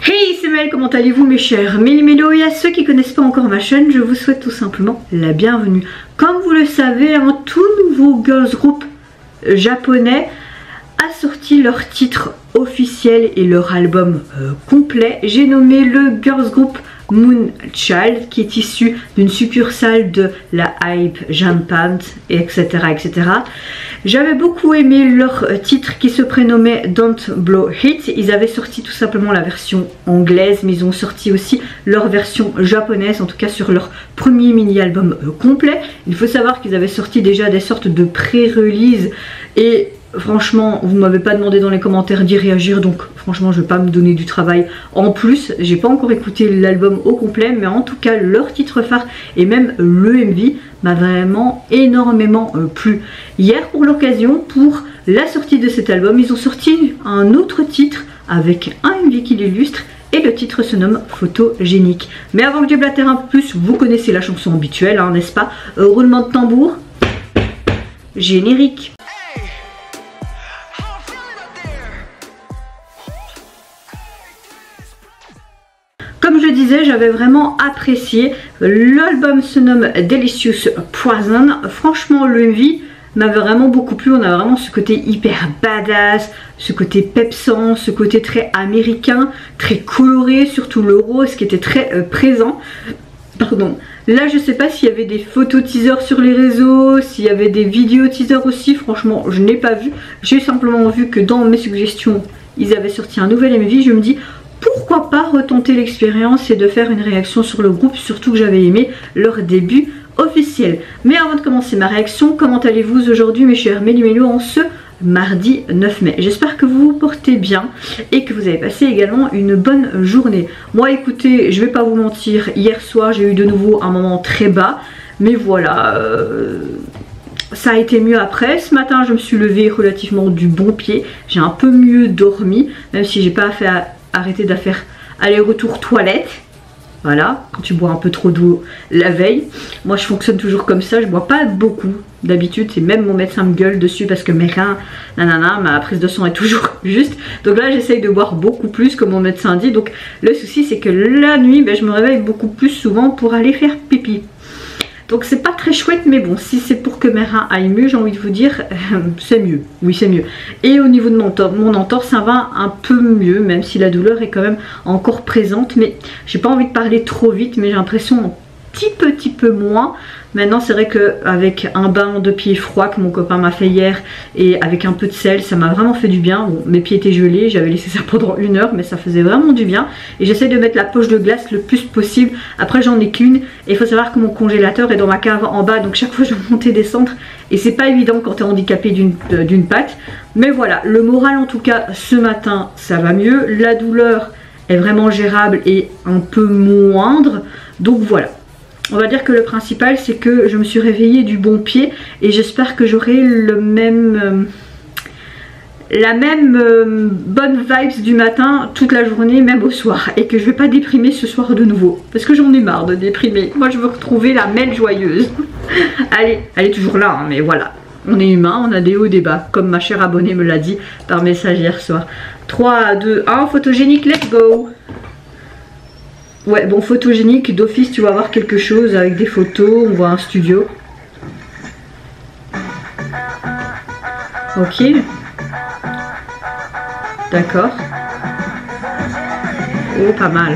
Hey, c'est Mel, comment allez-vous mes chers Méli-Mélo? Et à ceux qui ne connaissent pas encore ma chaîne, je vous souhaite tout simplement la bienvenue. Comme vous le savez, un tout nouveau girls group japonais a sorti leur titre officiel et leur album complet. J'ai nommé le girls group Moonchild, qui est issu d'une succursale de la Hype Japan, etc. etc. J'avais beaucoup aimé leur titre qui se prénommait Don't Blow It. Ils avaient sorti tout simplement la version anglaise, mais ils ont sorti aussi leur version japonaise, en tout cas sur leur premier mini-album complet. Il faut savoir qu'ils avaient sorti déjà des sortes de pré-release et franchement, vous ne m'avez pas demandé dans les commentaires d'y réagir, donc franchement je ne vais pas me donner du travail en plus. J'ai pas encore écouté l'album au complet, mais en tout cas leur titre phare et même le MV m'a vraiment énormément plu. Hier, pour l'occasion, pour la sortie de cet album, ils ont sorti un autre titre avec un MV qui l'illustre et le titre se nomme Photogénique. Mais avant que je déblatère un peu plus, vous connaissez la chanson habituelle, hein, n'est-ce pas? Roulement de tambour, générique. Comme je disais, j'avais vraiment apprécié. L'album se nomme Delicious Poison. Franchement, le MV m'avait vraiment beaucoup plu. On a vraiment ce côté hyper badass, ce côté pepsant, ce côté très américain, très coloré, surtout le rose qui était très présent. Pardon. Là, je sais pas s'il y avait des photos teasers sur les réseaux, s'il y avait des vidéos teasers aussi. Franchement, je n'ai pas vu. J'ai simplement vu que dans mes suggestions, ils avaient sorti un nouvel MV. Je me dis, pourquoi pas retenter l'expérience et de faire une réaction sur le groupe, surtout que j'avais aimé leur début officiel. Mais avant de commencer ma réaction, comment allez-vous aujourd'hui mes chers Méli-Mélo en ce mardi 9 mai? J'espère que vous vous portez bien et que vous avez passé également une bonne journée. Moi écoutez, je vais pas vous mentir, hier soir j'ai eu de nouveau un moment très bas, mais voilà, ça a été mieux après. Ce matin je me suis levée relativement du bon pied, j'ai un peu mieux dormi, même si j'ai pas fait arrêter de faire aller-retour toilette. Voilà, quand tu bois un peu trop d'eau la veille. Moi je fonctionne toujours comme ça, je bois pas beaucoup d'habitude, et même mon médecin me gueule dessus parce que mes reins, nanana, ma prise de sang est toujours juste. Donc là j'essaye de boire beaucoup plus comme mon médecin dit. Donc le souci c'est que la nuit je me réveille beaucoup plus souvent pour aller faire pipi. Donc c'est pas très chouette, mais bon, si c'est pour que mes reins aillent mieux, j'ai envie de vous dire, c'est mieux. Oui, c'est mieux. Et au niveau de mon entorse, ça va un peu mieux, même si la douleur est quand même encore présente. Mais j'ai pas envie de parler trop vite, mais j'ai l'impression un petit peu moins. Maintenant c'est vrai qu'avec un bain de pieds froid que mon copain m'a fait hier et avec un peu de sel, ça m'a vraiment fait du bien. Bon, mes pieds étaient gelés, j'avais laissé ça pendant 1 heure, mais ça faisait vraiment du bien. Et j'essaie de mettre la poche de glace le plus possible. Après j'en ai qu'une et il faut savoir que mon congélateur est dans ma cave en bas, donc chaque fois je dois monter et descendre. Et c'est pas évident quand tu es handicapé d'une patte. Mais voilà, le moral en tout cas ce matin ça va mieux. La douleur est vraiment gérable et un peu moindre. Donc voilà. On va dire que le principal c'est que je me suis réveillée du bon pied et j'espère que j'aurai la même bonne vibes du matin toute la journée, même au soir, et que je vais pas déprimer ce soir de nouveau parce que j'en ai marre de déprimer. Moi je veux retrouver la Mel joyeuse. Allez, elle est toujours là hein, mais voilà, on est humain, on a des hauts des bas comme ma chère abonnée me l'a dit par message hier soir. 3, 2, 1, photogénique, let's go. Ouais, bon, photogénique, d'office, tu vas avoir quelque chose avec des photos, on voit un studio. Ok. D'accord. Oh, pas mal.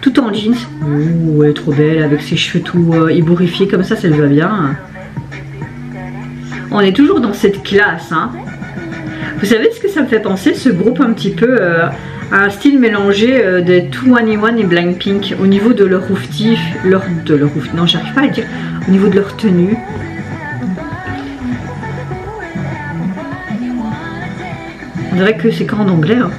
Tout en jeans. Ouh, elle est trop belle avec ses cheveux tout ébourifiés comme ça lui va bien. On est toujours dans cette classe, hein. Vous savez ce que ça me fait penser, ce groupe un petit peu à un style mélangé des 2NE1 et Blackpink au niveau de leur ouftif, non j'arrive pas à le dire, au niveau de leur tenue. On dirait que c'est qu'en anglais, hein.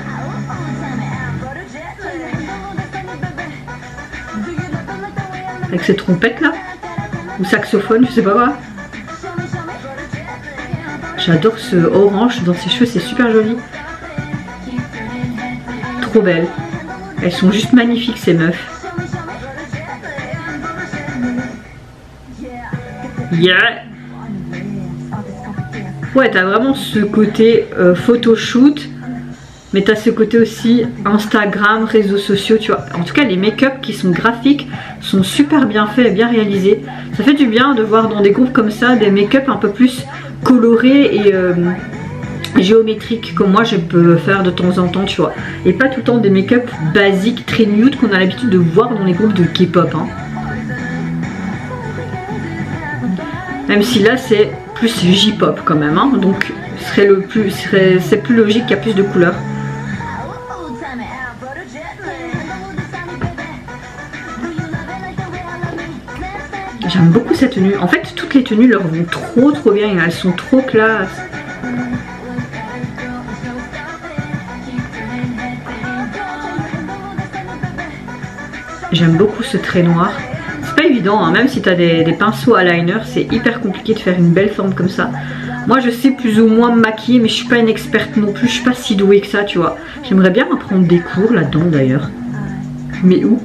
Avec cette trompette là, ou saxophone, je sais pas quoi. J'adore ce orange dans ses cheveux, c'est super joli. Trop belle. Elles sont juste magnifiques ces meufs. Yeah. Ouais, t'as vraiment ce côté photoshoot, mais t'as ce côté aussi Instagram, réseaux sociaux, tu vois. En tout cas, les make-up qui sont graphiques sont super bien faits et bien réalisés. Ça fait du bien de voir dans des groupes comme ça des make-up un peu plus colorés et géométriques, comme moi je peux faire de temps en temps, tu vois. Et pas tout le temps des make-up basiques, très nude qu'on a l'habitude de voir dans les groupes de K-pop. Hein. Même si là c'est plus J-pop quand même, hein. Donc c'est plus logique qu'il y a plus de couleurs. J'aime beaucoup cette tenue. En fait, toutes les tenues leur vont trop bien. Elles sont trop classe. J'aime beaucoup ce trait noir. C'est pas évident, hein. Même si tu as des pinceaux eyeliner, c'est hyper compliqué de faire une belle forme comme ça. Moi, je sais plus ou moins me maquiller, mais je suis pas une experte non plus. Je suis pas si douée que ça, tu vois. J'aimerais bien apprendre des cours là-dedans d'ailleurs. Mais où ?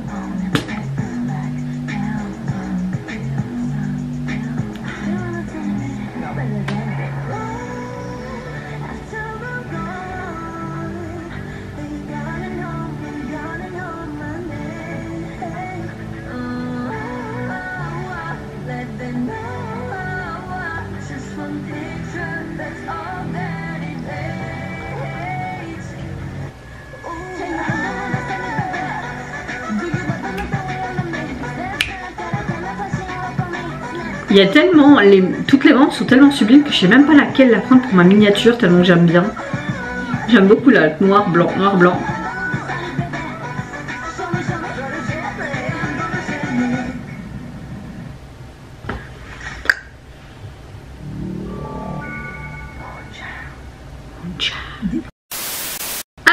Il y a tellement, toutes les ventes sont tellement sublimes que je sais même pas laquelle la prendre pour ma miniature tellement j'aime bien. J'aime beaucoup la noir blanc, noir blanc.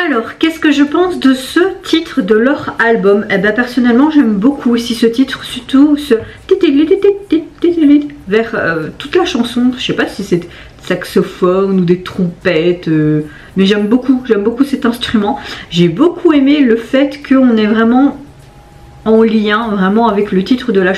Alors, qu'est-ce que je pense de ce titre de leur album? Eh ben, personnellement, j'aime beaucoup aussi ce titre, surtout ce vers toute la chanson. Je sais pas si c'est saxophone ou des trompettes, mais j'aime beaucoup cet instrument. J'ai beaucoup aimé le fait qu'on est vraiment en lien vraiment avec le titre de la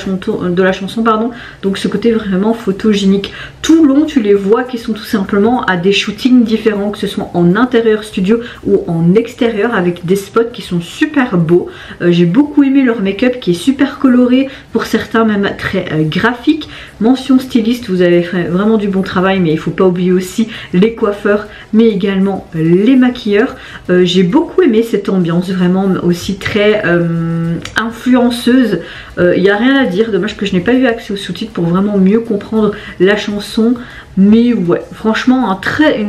chanson, pardon. Donc ce côté vraiment photogénique. Tout le long tu les vois qui sont tout simplement à des shootings différents, que ce soit en intérieur studio ou en extérieur, avec des spots qui sont super beaux. J'ai beaucoup aimé leur make-up qui est super coloré, pour certains même très graphique. Mention styliste, vous avez fait vraiment du bon travail, mais il faut pas oublier aussi les coiffeurs, mais également les maquilleurs. J'ai beaucoup aimé cette ambiance vraiment aussi très influenceuse. Il n'y a rien à dire, dommage que je n'ai pas eu accès aux sous-titres pour vraiment mieux comprendre la chanson. Mais ouais, franchement un très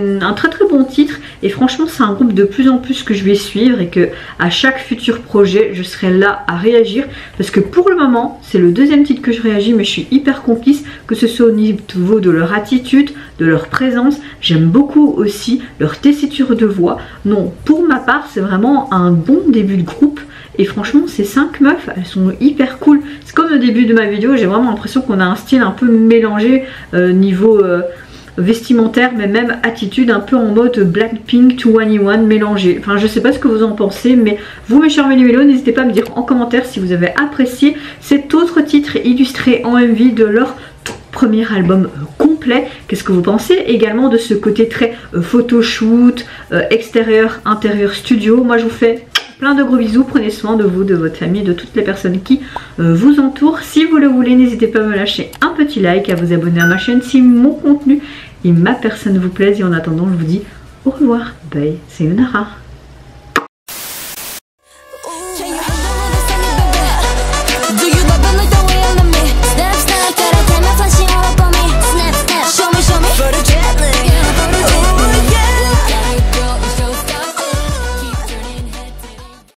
bon titre, et franchement c'est un groupe de plus en plus que je vais suivre, et que à chaque futur projet je serai là à réagir, parce que pour le moment c'est le deuxième titre que je réagis, mais je suis hyper complice, que ce soit au niveau de leur attitude, de leur présence. J'aime beaucoup aussi leur tessiture de voix. Non, pour ma part c'est vraiment un bon début de groupe. Et franchement ces 5 meufs, elles sont hyper cool. C'est comme le début de ma vidéo, j'ai vraiment l'impression qu'on a un style un peu mélangé niveau vestimentaire, mais même attitude, un peu en mode Blackpink 2NE1 mélangé. Enfin je sais pas ce que vous en pensez, mais vous mes chers mélos, n'hésitez pas à me dire en commentaire si vous avez apprécié cet autre titre illustré en MV de leur tout premier album complet. Qu'est-ce que vous pensez également de ce côté très photoshoot, extérieur, intérieur studio? Moi je vous fais plein de gros bisous, prenez soin de vous, de votre famille, de toutes les personnes qui vous entourent. Si vous le voulez, n'hésitez pas à me lâcher un petit like, à vous abonner à ma chaîne si mon contenu et ma personne vous plaisent. Et en attendant, je vous dis au revoir. Bye, c'est Yunara.